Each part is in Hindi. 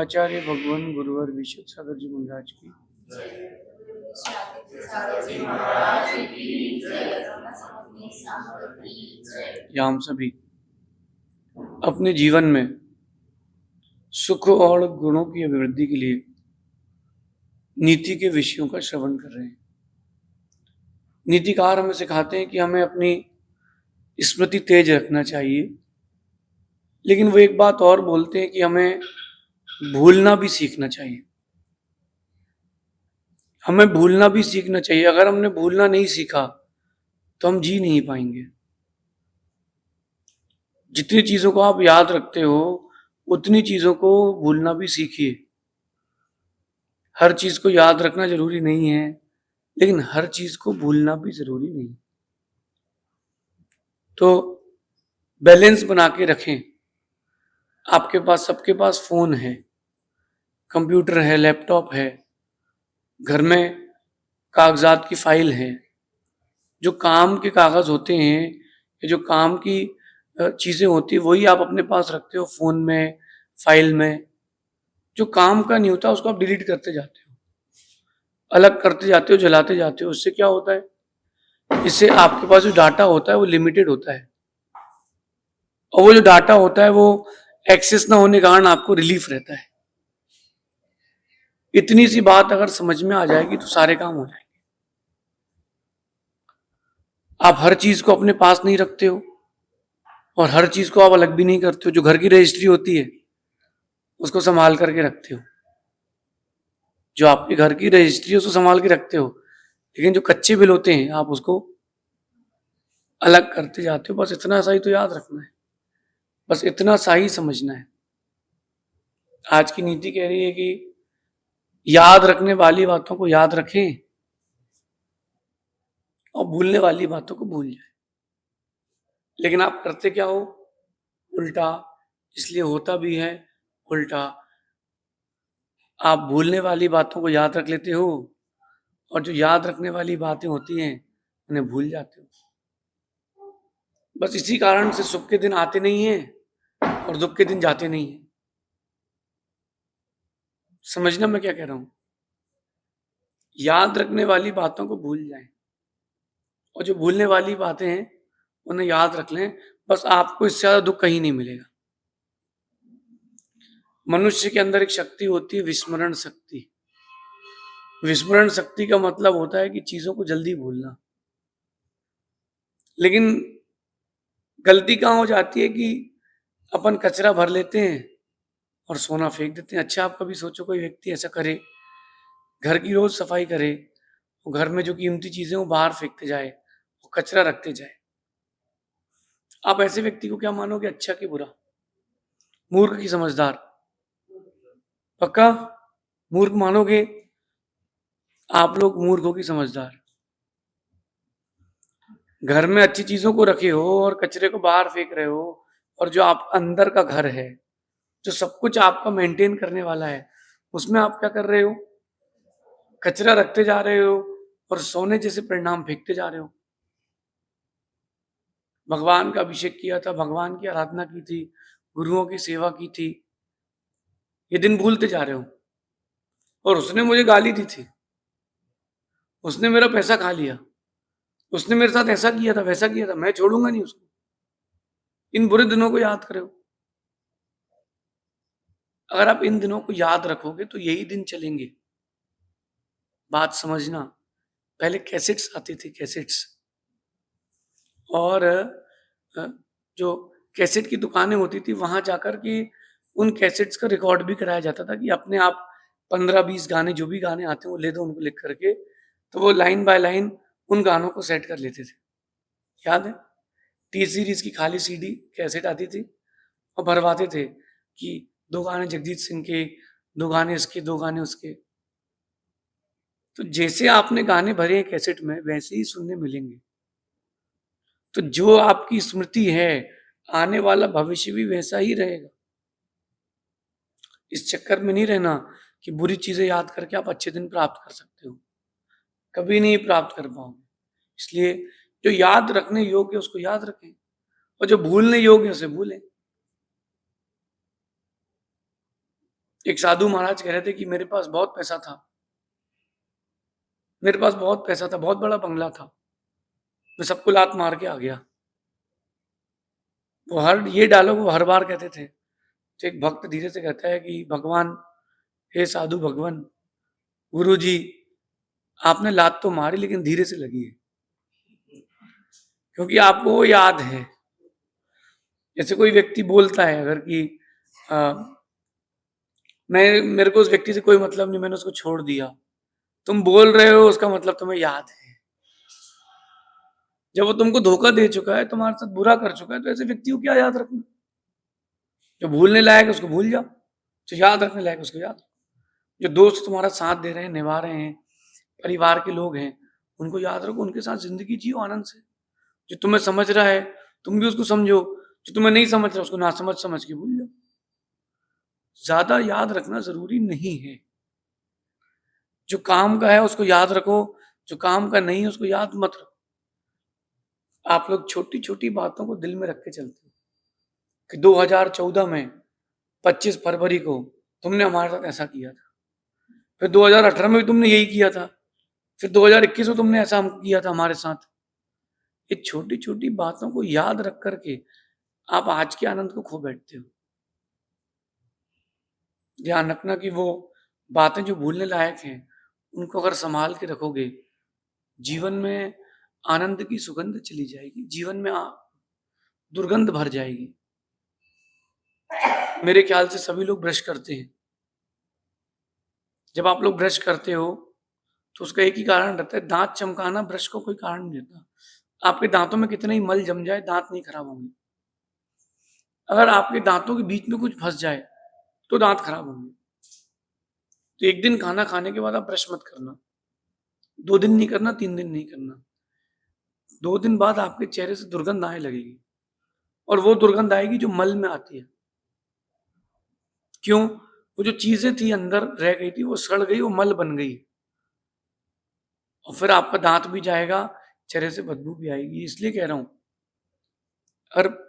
आचार्य भगवान गुरुवर विशुद्ध सागर जी महाराज की या हम सभी अपने जीवन में सुख और गुणों की अभिवृद्धि के लिए नीति के विषयों का श्रवण कर रहे हैं। नीतिकार हमें सिखाते हैं कि हमें अपनी स्मृति तेज रखना चाहिए, लेकिन वो एक बात और बोलते हैं कि हमें भूलना भी सीखना चाहिए। हमें भूलना भी सीखना चाहिए। अगर हमने भूलना नहीं सीखा तो हम जी नहीं पाएंगे। जितनी चीजों को आप याद रखते हो उतनी चीजों को भूलना भी सीखिए। हर चीज को याद रखना जरूरी नहीं है, लेकिन हर चीज को भूलना भी जरूरी नहीं। तो बैलेंस बना के रखें। आपके पास, सबके पास फोन है, कंप्यूटर है, लैपटॉप है, घर में कागजात की फाइल है। जो काम के कागज होते हैं या जो काम की चीजें होती है वही आप अपने पास रखते हो फोन में, फाइल में। जो काम का नहीं होता उसको आप डिलीट करते जाते हो, अलग करते जाते हो, जलाते जाते हो। उससे क्या होता है? इससे आपके पास जो डाटा होता है वो लिमिटेड होता है, और वो जो डाटा होता है वो एक्सेस ना होने के कारण आपको रिलीफ रहता है। इतनी सी बात अगर समझ में आ जाएगी तो सारे काम हो जाएंगे। आप हर चीज को अपने पास नहीं रखते हो और हर चीज को आप अलग भी नहीं करते हो। जो घर की रजिस्ट्री होती है उसको संभाल करके रखते हो, जो आपके घर की रजिस्ट्री है उसको संभाल के रखते हो, लेकिन जो कच्चे बिल होते हैं आप उसको अलग करते जाते हो। बस इतना सा ही तो याद रखना है, बस इतना सा ही समझना है। आज की नीति कह रही है कि याद रखने वाली बातों को याद रखें और भूलने वाली बातों को भूल जाए। लेकिन आप करते क्या हो? उल्टा। इसलिए होता भी है उल्टा। आप भूलने वाली बातों को याद रख लेते हो और जो याद रखने वाली बातें होती हैं उन्हें भूल जाते हो। बस इसी कारण से सुख के दिन आते नहीं हैं और दुख के दिन जाते नहीं हैं। समझना मैं क्या कह रहा हूं? याद रखने वाली बातों को भूल जाएं और जो भूलने वाली बातें हैं उन्हें याद रख लें। बस आपको इससे ज्यादा दुख कहीं नहीं मिलेगा। मनुष्य के अंदर एक शक्ति होती है, विस्मरण शक्ति। विस्मरण शक्ति का मतलब होता है कि चीजों को जल्दी भूलना। लेकिन गलती कहां हो जाती है कि अपन कचरा भर लेते हैं और सोना फेंक देते हैं। अच्छा, आप कभी सोचो कोई व्यक्ति ऐसा करे, घर की रोज सफाई करे, वो घर में जो कीमती चीजें वो बाहर फेंकते जाए, वो कचरा रखते जाए। आप ऐसे व्यक्ति को क्या मानोगे, अच्छा कि बुरा, मूर्ख की समझदार? पक्का मूर्ख मानोगे आप लोग? मूर्खों की समझदार। घर में अच्छी चीजों को रखे हो और कचरे को बाहर फेंक रहे हो, और जो आप अंदर का घर है, जो सब कुछ आपका मेंटेन करने वाला है, उसमें आप क्या कर रहे हो? कचरा रखते जा रहे हो और सोने जैसे परिणाम फेंकते जा रहे हो। भगवान का अभिषेक किया था, भगवान की आराधना की थी, गुरुओं की सेवा की थी, ये दिन भूलते जा रहे हो। और उसने मुझे गाली दी थी, उसने मेरा पैसा खा लिया, उसने मेरे साथ ऐसा किया था, वैसा किया था, मैं छोड़ूंगा नहीं उसको। इन बुरे दिनों को याद करो। अगर आप इन दिनों को याद रखोगे तो यही दिन चलेंगे। बात समझना। पहले कैसेट्स आती थी, कैसेट्स, और जो कैसेट की दुकानें होती थी वहां जाकर के उन कैसेट्स का रिकॉर्ड भी कराया जाता था कि अपने आप 15-20 गाने, जो भी गाने आते हैं वो ले दो उनको लिख करके, तो वो लाइन बाय लाइन उन गानों को सेट कर लेते थे। याद है? टी सीरीज की खाली सीडी कैसेट आती थी और भरवाते थे कि 2 गाने जगजीत सिंह के, 2 गाने इसके, 2 गाने उसके। तो जैसे आपने गाने भरे हैं कैसेट में वैसे ही सुनने मिलेंगे। तो जो आपकी स्मृति है, आने वाला भविष्य भी वैसा ही रहेगा। इस चक्कर में नहीं रहना कि बुरी चीजें याद करके आप अच्छे दिन प्राप्त कर सकते हो, कभी नहीं प्राप्त कर पाओगे। इसलिए जो याद रखने योग्य है उसको याद रखें और जो भूलने योग्य है उसे भूलें। एक साधु महाराज कह रहे थे कि मेरे पास बहुत पैसा था, मेरे पास बहुत पैसा था, बहुत बड़ा बंगला था, मैं सबको लात मार के आ गया। वो हर ये डायलॉग वो हर बार कहते थे। तो एक भक्त धीरे से कहता है कि भगवान, हे साधु भगवान, गुरु जी, आपने लात तो मारी लेकिन धीरे से लगी है, क्योंकि आपको वो याद है। जैसे कोई व्यक्ति बोलता है अगर कि आ, मैं मेरे को उस व्यक्ति से कोई मतलब नहीं, मैंने उसको छोड़ दिया, तुम बोल रहे हो उसका मतलब तुम्हें याद है। जब वो तुमको धोखा दे चुका है, तुम्हारे साथ बुरा कर चुका है, तो ऐसे व्यक्ति को क्या याद रखना। जो भूलने लायक है उसको भूल जाओ, जो याद रखने लायक उसको याद रखो। जो दोस्त तुम्हारा साथ दे रहे हैं, निभा रहे हैं, परिवार के लोग हैं, उनको याद रखो, उनके साथ जिंदगी जियो आनंद से। जो तुम्हें समझ रहा है तुम भी उसको समझो, जो तुम्हें नहीं समझ रहा उसको ना समझ के भूल जाओ। ज्यादा याद रखना जरूरी नहीं है। जो काम का है उसको याद रखो, जो काम का नहीं है उसको याद मत रखो। आप लोग छोटी छोटी बातों को दिल में रख के चलते हो कि 2014 में 25 फरवरी को तुमने हमारे साथ ऐसा किया था, फिर 2018 में भी तुमने यही किया था, फिर 2021 में तुमने ऐसा किया था हमारे साथ। ये छोटी छोटी बातों को याद रख करके आप आज के आनंद को खो बैठते हो। ध्यान रखना कि वो बातें जो भूलने लायक हैं उनको अगर संभाल के रखोगे, जीवन में आनंद की सुगंध चली जाएगी, जीवन में दुर्गंध भर जाएगी। मेरे ख्याल से सभी लोग ब्रश करते हैं। जब आप लोग ब्रश करते हो तो उसका एक ही कारण रहता है, दांत चमकाना। ब्रश को कोई कारण नहीं देता। आपके दांतों में कितना ही मल जम जाए, दांत नहीं खराब होंगे। अगर आपके दांतों के बीच में कुछ फंस जाए तो दांत खराब होंगे। तो एक दिन खाना खाने के बाद आप ब्रश मत करना, 2 दिन नहीं करना, 3 दिन नहीं करना। 2 दिन बाद आपके चेहरे से दुर्गंध आने लगेगी, और वो दुर्गंध आएगी जो मल में आती है। क्यों? वो जो चीजें थी अंदर रह गई थी, वो सड़ गई, वो मल बन गई, और फिर आपका दांत भी जाएगा, चेहरे से बदबू भी आएगी। इसलिए कह रहा हूं, अगर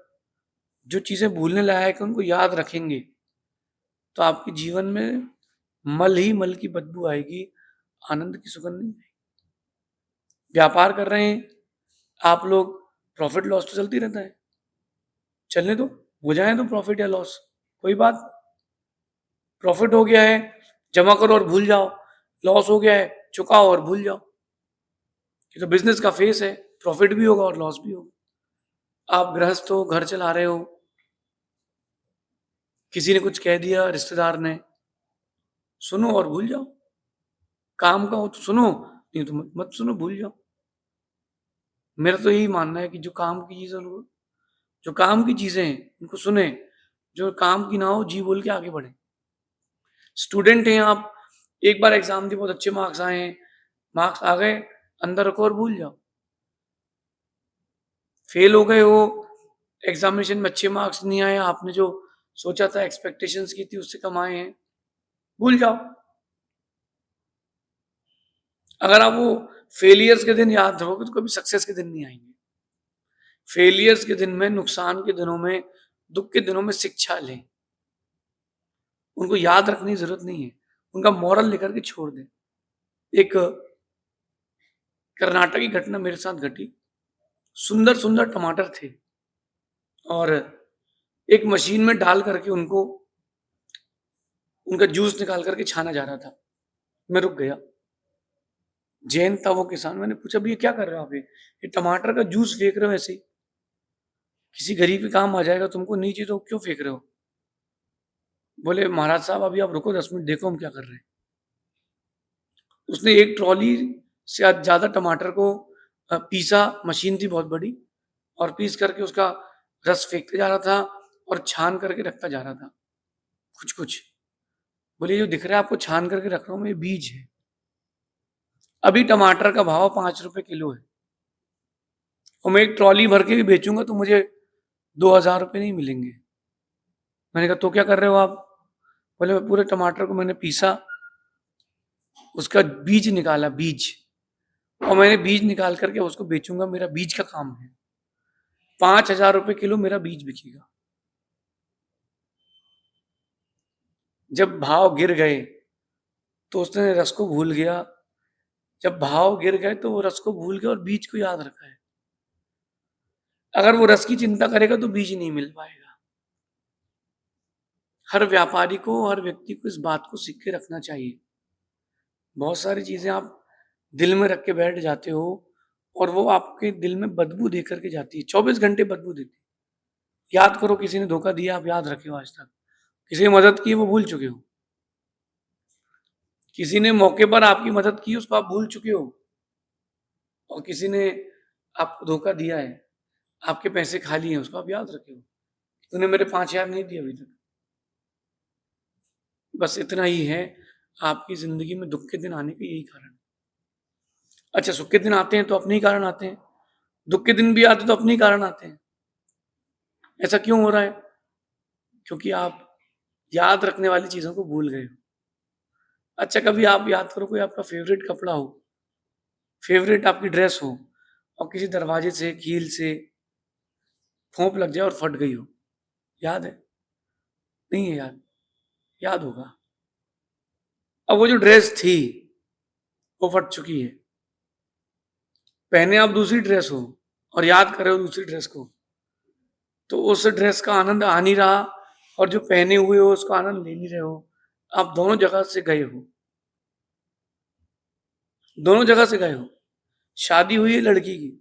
जो चीजें भूलने लायक है उनको याद रखेंगे तो आपके जीवन में मल ही मल की बदबू आएगी, आनंद की सुगंध नहीं आएगी। व्यापार कर रहे हैं आप लोग, प्रॉफिट लॉस तो चलती रहता है, चलने दो, हो जाए तो प्रॉफिट या लॉस, कोई बात। प्रॉफिट हो गया है, जमा करो और भूल जाओ। लॉस हो गया है, चुकाओ और भूल जाओ। ये तो बिजनेस का फेस है, प्रॉफिट भी होगा और लॉस भी होगा। आप गृहस्थ हो, घर चला रहे हो, किसी ने कुछ कह दिया, रिश्तेदार ने, सुनो और भूल जाओ। काम का हो तो सुनो, नहीं तो मत सुनो, भूल जाओ। मेरा तो यही मानना है कि जो काम की चीजें, जो काम की चीजें हैं उनको सुने, जो काम की ना हो जी बोल के आगे बढ़े। स्टूडेंट हैं आप, एक बार एग्जाम दिए, बहुत अच्छे मार्क्स आए हैं, मार्क्स आ गए, अंदर रखो और भूल जाओ। फेल हो गए हो, एग्जामिनेशन में अच्छे मार्क्स नहीं आए, आपने जो सोचा था, एक्सपेक्टेशंस की थी, उससे कम आए हैं, भूल जाओ। अगर आप वो फेलियर्स के दिन याद रखोगे तो कभी सक्सेस के दिन नहीं आएंगे। फेलियर्स के दिन में, नुकसान के दिनों में, दुख के दिनों में शिक्षा लें, उनको याद रखने की जरूरत नहीं है, उनका मॉरल लेकर के छोड़ दें। एक कर्नाटक की घटना मेरे साथ घटी। सुंदर सुंदर टमाटर थे, और एक मशीन में डाल करके उनको, उनका जूस निकाल करके छाना जा रहा था। मैं रुक गया, जैन था वो किसान। मैंने पूछा, भैया क्या कर रहे हो आप? ये टमाटर का जूस फेंक रहे हो ऐसे ही? किसी गरीब के काम आ जाएगा, तुमको नहीं चाहिए तो क्यों फेंक रहे हो? बोले, महाराज साहब अभी आप रुको 10 मिनट, देखो हम क्या कर रहे हैं। उसने एक ट्रॉली से ज्यादा टमाटर को पीसा, मशीन थी बहुत बड़ी, और पीस करके उसका रस फेंकते जा रहा था और छान करके रखता जा रहा था कुछ कुछ। बोले, जो दिख रहा है आपको छान करके रख रहा हूं मैं, ये बीज है। अभी टमाटर का भाव 5 रुपए किलो है, और मैं एक ट्रॉली भर के भी बेचूंगा तो मुझे 2,000 रुपये नहीं मिलेंगे। मैंने कहा, तो क्या कर रहे हो आप? बोले, पूरे टमाटर को मैंने पीसा, उसका बीज निकाला, बीज, और मैंने बीज निकाल करके उसको बेचूंगा, मेरा बीज का काम है। 5,000 रुपये किलो मेरा बीज बिकेगा। जब भाव गिर गए तो उसने रस को भूल गया, जब भाव गिर गए तो वो रस को भूल गया और बीज को याद रखा है। अगर वो रस की चिंता करेगा तो बीज नहीं मिल पाएगा। हर व्यापारी को, हर व्यक्ति को इस बात को सीख के रखना चाहिए। बहुत सारी चीजें आप दिल में रख के बैठ जाते हो और वो आपके दिल में बदबू दे करके जाती है, 24 घंटे बदबू देती है। याद करो, किसी ने धोखा दिया, आप याद रखे हो आज तक? किसी ने मदद की, वो भूल चुके हो। किसी ने मौके पर आपकी मदद की, उसको आप भूल चुके हो। और किसी ने आपको धोखा दिया है, आपके पैसे खा लिए हैं, उसको आप याद रखे हो। तूने मेरे 5,000 नहीं दिए अभी तक। बस इतना ही है, आपकी जिंदगी में दुख के दिन आने का यही कारण है। अच्छा, सुख के दिन आते हैं तो अपने ही कारण आते हैं, दुख के दिन भी आते तो अपने ही कारण आते हैं। ऐसा क्यों हो रहा है? क्योंकि आप याद रखने वाली चीजों को भूल गए हो। अच्छा, कभी आप याद करो, कोई आपका फेवरेट कपड़ा हो, फेवरेट आपकी ड्रेस हो, और किसी दरवाजे से, कील से फोंप लग जाए और फट गई हो, याद है? नहीं है याद? याद होगा। अब वो जो ड्रेस थी वो फट चुकी है, पहने आप दूसरी ड्रेस हो और याद कर रहे हो दूसरी ड्रेस को, तो उस ड्रेस का आनंद आ नहीं रहा, और जो पहने हुए हो उसका आनंद ले नहीं रहे हो। आप दोनों जगह से गए हो, दोनों जगह से गए हो। शादी हुई है लड़की की,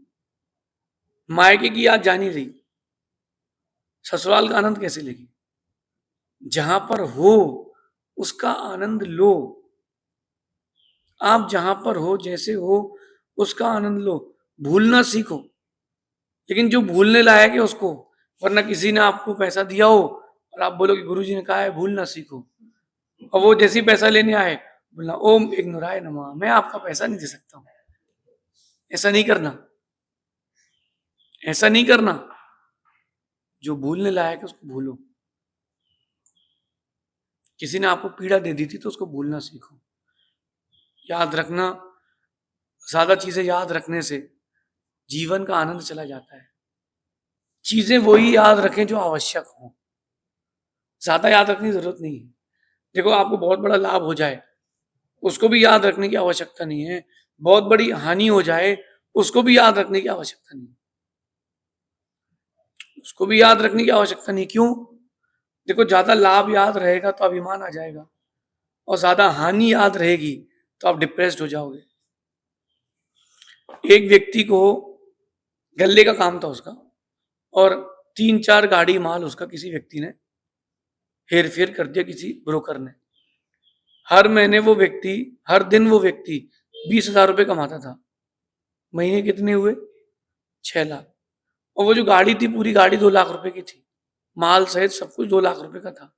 मायके की याद जा नहीं रही, ससुराल का आनंद कैसे लेगी? जहां पर हो उसका आनंद लो। आप जहां पर हो, जैसे हो, उसका आनंद लो। भूलना सीखो, लेकिन जो भूलने लायक है उसको। वरना किसी ने आपको पैसा दिया हो और आप बोलो कि गुरुजी ने कहा है भूलना सीखो, और वो जैसे ही पैसा लेने आए बोलना ओम इग्नोराय नमः, मैं आपका पैसा नहीं दे सकता हूं। ऐसा नहीं करना, ऐसा नहीं करना। जो भूलने लायक है उसको भूलो। किसी ने आपको पीड़ा दे दी थी तो उसको भूलना सीखो। याद रखना, ज्यादा चीजें याद रखने से जीवन का आनंद चला जाता है। चीजें वही याद रखें जो आवश्यक हो, ज्यादा याद रखने की जरूरत नहीं है। देखो, आपको बहुत बड़ा लाभ हो जाए उसको भी याद रखने की आवश्यकता नहीं है, बहुत बड़ी हानि हो जाए उसको भी याद रखने की आवश्यकता नहीं, उसको भी याद रखने की आवश्यकता नहीं। क्यों? देखो, ज्यादा लाभ याद रहेगा तो अभिमान आ जाएगा, और ज्यादा हानि याद रहेगी तो आप डिप्रेस्ड हो जाओगे। एक व्यक्ति को गल्ले का काम था उसका, और 3-4 गाड़ी माल उसका किसी व्यक्ति ने हेर फेर कर दिया, किसी ब्रोकर ने। हर महीने वो व्यक्ति, हर दिन वो व्यक्ति 20,000 रुपए कमाता था। महीने कितने हुए? 6 लाख। और वो जो गाड़ी थी, पूरी गाड़ी 2 लाख रुपए की थी, माल सहित सब कुछ 2 लाख रुपए का था।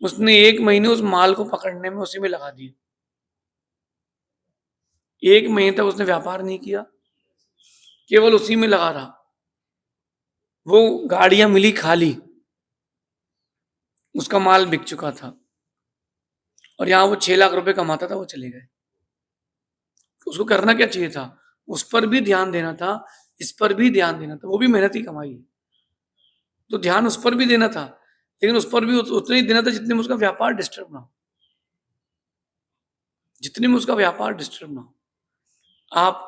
उसने 1 महीने उस माल को पकड़ने में उसी में लगा दिए। 1 महीने तक उसने व्यापार नहीं किया, केवल उसी में लगा रहा। वो गाड़ियां मिली खाली, उसका माल बिक चुका था, और यहां वो 6 लाख रुपए कमाता था, वो चले गए। उसको करना क्या चाहिए था? उस पर भी ध्यान देना था, इस पर भी ध्यान देना था। वो भी मेहनत ही कमाई है, तो ध्यान उस पर भी देना था, लेकिन उस पर भी उतना ही देना था जितने में उसका व्यापार डिस्टर्ब ना हो, जितने में उसका व्यापार डिस्टर्ब ना हो। आप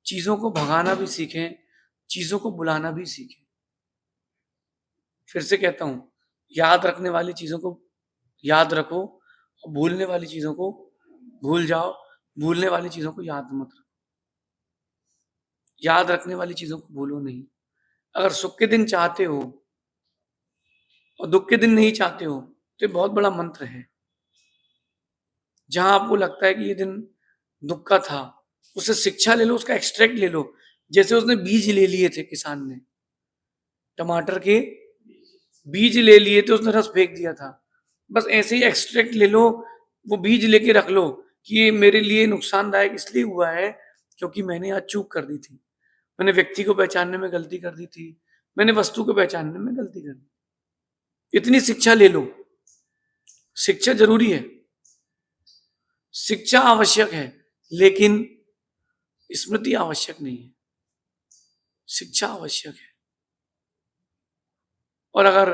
चीजों को भगाना भी सीखें, चीजों को बुलाना भी सीखें। फिर से कहता हूं, याद रखने वाली चीजों को याद रखो, और भूलने वाली चीजों को भूल जाओ। भूलने वाली चीजों को याद मत रखो, याद रखने वाली चीजों को भूलो नहीं। अगर सुख के दिन चाहते हो और दुख के दिन नहीं चाहते हो, तो ये बहुत बड़ा मंत्र है। जहां आपको लगता है कि ये दिन दुख का था, उससे शिक्षा ले लो, उसका एक्सट्रैक्ट ले लो। जैसे उसने बीज ले लिए थे, किसान ने टमाटर के बीज ले लिए थे, उसने रस फेंक दिया था। बस ऐसे ही एक्सट्रैक्ट ले लो, वो बीज लेके रख लो कि ये मेरे लिए नुकसानदायक इसलिए हुआ है क्योंकि मैंने आज चूक कर दी थी, मैंने व्यक्ति को पहचानने में गलती कर दी थी, मैंने वस्तु को पहचानने में गलती कर दी। इतनी शिक्षा ले लो। शिक्षा जरूरी है, शिक्षा आवश्यक है, लेकिन स्मृति आवश्यक नहीं है। शिक्षा आवश्यक है, और अगर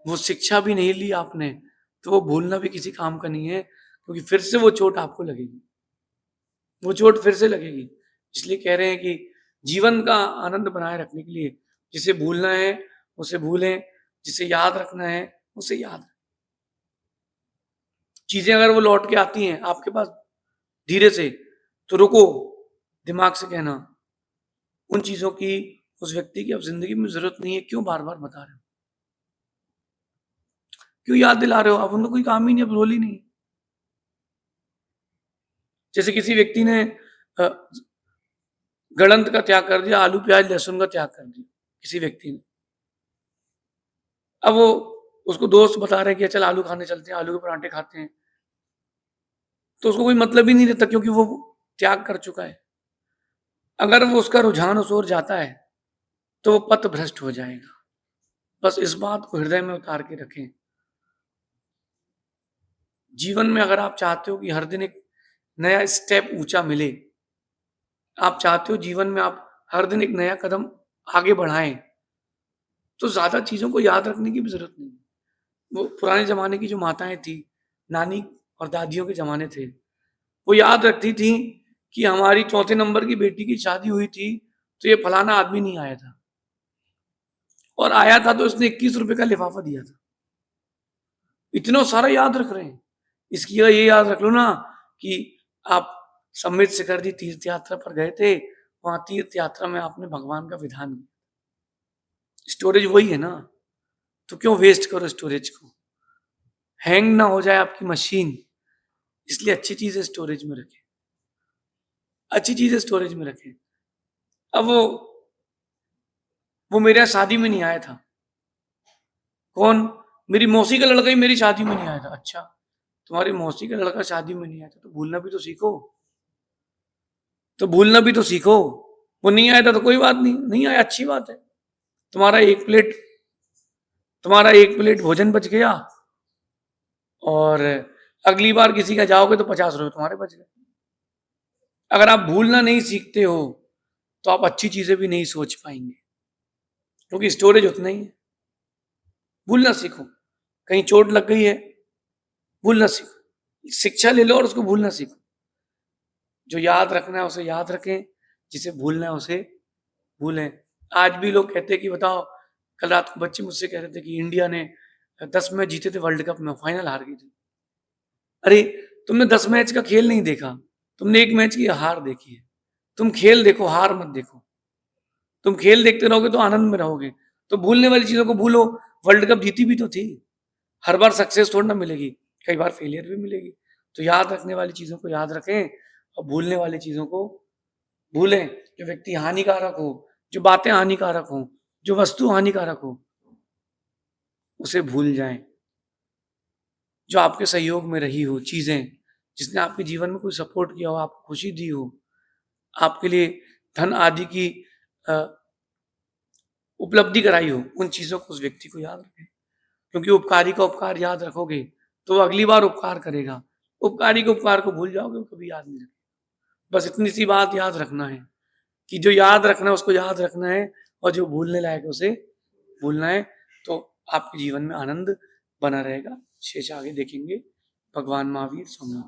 वो शिक्षा भी नहीं ली आपने, तो वो भूलना भी किसी काम का नहीं है, क्योंकि फिर से वो चोट आपको लगेगी, वो चोट फिर से लगेगी। इसलिए कह रहे हैं कि जीवन का आनंद बनाए रखने के लिए जिसे भूलना है उसे भूलें, जिसे याद रखना है उसे याद। चीजें अगर वो लौट के आती हैं आपके पास धीरे से, तो रुको, दिमाग से कहना उन चीजों की उस व्यक्ति की अब जिंदगी में जरूरत नहीं है, क्यों बार बार बता रहे हो, क्यों याद दिला रहे हो, अब उनका कोई काम ही नहीं, अब रोल ही नहीं। जैसे किसी व्यक्ति ने गलंत का त्याग कर दिया, आलू प्याज लहसुन का त्याग कर दिया किसी व्यक्ति ने। अब वो उसको दोस्त बता रहे हैं कि चल आलू खाने चलते हैं, आलू के परांठे खाते हैं, तो उसको कोई मतलब ही नहीं रहता, क्योंकि वो त्याग कर चुका है। अगर वो उसका रुझान उस ओर जाता है तो वो पथ भ्रष्ट हो जाएगा। बस इस बात को हृदय में उतार के रखें। जीवन में अगर आप चाहते हो कि हर दिन एक नया स्टेप ऊंचा मिले, आप चाहते हो जीवन में आप हर दिन एक नया कदम आगे बढ़ाएं, तो ज्यादा चीजों को याद रखने की भी जरूरत नहीं। वो पुराने जमाने की जो माताएं थी, नानी और दादियों के जमाने थे, वो याद रखती थी कि हमारी चौथे नंबर की बेटी की शादी हुई थी, तो ये फलाना आदमी नहीं आया था, और आया था तो उसने 21 रुपए का लिफाफा दिया था। इतना सारा याद रख रहे हैं। इसकी जगह ये याद रख लो ना कि आप सम्मित शिखर जी तीर्थ यात्रा पर गए थे, वहां तीर्थ यात्रा में आपने भगवान का विधान किया। स्टोरेज वही है ना, तो क्यों वेस्ट करो स्टोरेज को। हैंग ना हो जाए आपकी मशीन, इसलिए अच्छी चीजें स्टोरेज में रखें, अच्छी चीजें स्टोरेज में रखें। अब वो मेरे यहाँ शादी में नहीं आया था। कौन? मेरी मौसी का लड़का ही मेरी शादी में नहीं आया था। अच्छा, तुम्हारी मौसी का लड़का शादी में नहीं आया था, तो भूलना भी तो सीखो, तो भूलना भी तो सीखो। वो नहीं आया था तो कोई बात नहीं, नहीं आया अच्छी बात है। तुम्हारा एक प्लेट तुम्हारा एक प्लेट भोजन बच गया, और अगली बार किसी का जाओगे तो 50 रुपए तुम्हारे बच गए। अगर आप भूलना नहीं सीखते हो तो आप अच्छी चीजें भी नहीं सोच पाएंगे, क्योंकि स्टोरेज उतना ही है। भूलना सीखो। कहीं चोट लग गई है, भूलना सीखो, शिक्षा ले लो और उसको भूलना सीखो। जो याद रखना है उसे याद रखें, जिसे भूलना है उसे भूलें। आज भी लोग कहते हैं कि बताओ, कल रात को बच्चे मुझसे कह रहे थे कि इंडिया ने 10 मैच जीते थे वर्ल्ड कप में, फाइनल हार गई थी। अरे, तुमने 10 मैच का खेल नहीं देखा, तुमने एक मैच की हार देखी है। तुम खेल देखो, हार मत देखो। तुम खेल देखते रहोगे तो आनंद में रहोगे। तो भूलने वाली चीजों को भूलो। वर्ल्ड कप जीती भी तो थी। हर बार सक्सेस थोड़ी ना मिलेगी, कई बार फेलियर भी मिलेगी। तो याद रखने वाली चीजों को याद रखें और भूलने वाली चीजों को भूलें। जो व्यक्ति हानिकारक हो, जो बातें हानिकारक हो, जो वस्तु हानिकारक हो, उसे भूल जाएं। जो आपके सहयोग में रही हो चीजें, जिसने आपके जीवन में कोई सपोर्ट किया हो, आपको खुशी दी हो, आपके लिए धन आदि की उपलब्धि कराई हो, उन चीजों को उस व्यक्ति को याद रखें। क्योंकि उपकारी का उपकार याद रखोगे तो वो अगली बार उपकार करेगा। उपकारी के उपकार को भूल जाओगे, वो कभी याद नहीं रखेगा। बस इतनी सी बात याद रखना है कि जो याद रखना है उसको याद रखना है, और जो भूलने लायक है उसे भूलना है। तो आपके जीवन में आनंद बना रहेगा। शेष आगे देखेंगे। भगवान महावीर स्वामी।